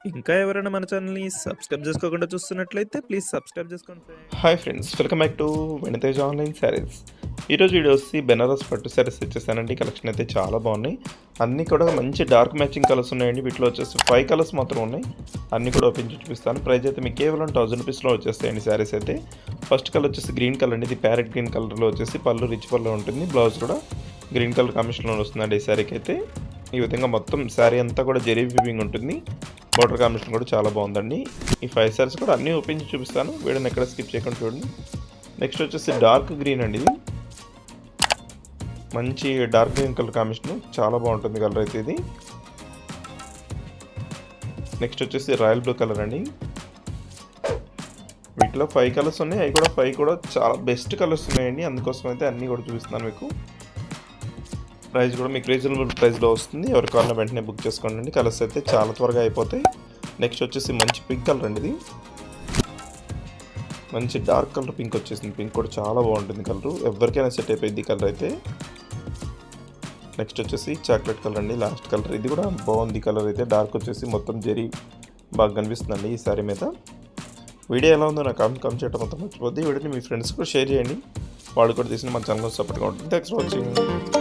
ఇంకా ఎవరైనా మన ఛానల్‌ని సబ్స్క్రైబ్ చేసుకోకుండా చూస్తున్నట్లయితే ప్లీజ్ సబ్స్క్రైబ్ చేసుకోండి friends. Hi friends, welcome back to వెనితేజ్ online saris. ఈరోజు వీడియో వచ్చి బెనారస్ పట్టు శారీస్ తెచ్చేసానండి. కలెక్షన్ అయితే చాలా బాగున్నాయి. అన్నీ కూడా మంచి డార్క్ మ్యాచింగ్ కలర్స్ ఉన్నాయండి. వీటిలో వచ్చేసి 5 కలర్స్ మాత్రం ఉన్నాయి. అన్నీ కూడా ఓపెన్ చేసి చూపిస్తాను. ప్రైస్ అయితే మీకు కేవలం 1000 రూపీస్లో వచ్చేస్తాయండి శారీస్ అయితే. ఫస్ట్ కలర్ వచ్చేసి గ్రీన్ కలర్ అండి. ఇది ప్యారెట్ గ్రీన్ కలర్లో వచ్చేసి పళ్ళు రిచ్ పళ్ళు ఉంటుంది. బ్లౌజ్ కూడా గ్రీన్ కలర్ కాంబినేషన్లో వస్తుందండి ఈ శారీకి అయితే. ఈ విధంగా మొత్తం శారీ అంతా కూడా జెరీ వీవింగ్ ఉంటుంది. బార్డర్ కాంబినేషన్ కూడా చాలా బాగుందండి. ఈ 5 శారీస్ కూడా అన్నీ ఓపెన్ చేసి చూపిస్తాను. వీడియోని ఎక్కడ స్కిప్ చేయకుండా చూడండి. నెక్స్ట్ వచ్చేసి డార్క్ గ్రీన్ అండి. ఇది మంచి డార్క్ గ్రీన్ కలర్ కాంబినేషన్, చాలా బాగుంటుంది కలర్ అయితే ఇది. నెక్స్ట్ వచ్చేసి రాయల్ బ్లూ కలర్ అండి. వీటిలో 5 కలర్స్ ఉన్నాయి. అవి కూడా 5 కూడా చాలా బెస్ట్ కలర్స్ ఉన్నాయండి. అందుకోసం అయితే అన్నీ కూడా చూపిస్తున్నాను మీకు. ప్రైస్ కూడా మీకు రీజనబుల్ ప్రైస్లో వస్తుంది. ఎవరి కావాలన్నా వెంటనే బుక్ చేసుకోండి. కలర్స్ అయితే చాలా త్వరగా అయిపోతాయి. నెక్స్ట్ వచ్చేసి మంచి పింక్ కలర్ అండి. ఇది మంచి డార్క్ కలర్ పింక్ వచ్చేసింది. పింక్ కూడా చాలా బాగుంటుంది కలర్, ఎవరికైనా సెట్ అయిపోయింది కలర్ అయితే. నెక్స్ట్ వచ్చేసి చాక్లెట్ కలర్ అండి, లాస్ట్ కలర్. ఇది కూడా బాగుంది కలర్ అయితే. డార్క్ వచ్చేసి మొత్తం జెరీ బాగా కనిపిస్తుందండి ఈ సారీ మీద. వీడియో ఎలా ఉందో నాకు కామెంట్ చేయడం మొత్తం మర్చిపోద్ది. వీడియోని మీ ఫ్రెండ్స్ కూడా షేర్ చేయండి. వాళ్ళు కూడా తీసిన మన ఛానల్ సపోర్ట్గా ఉంటుంది. Thanks for watching.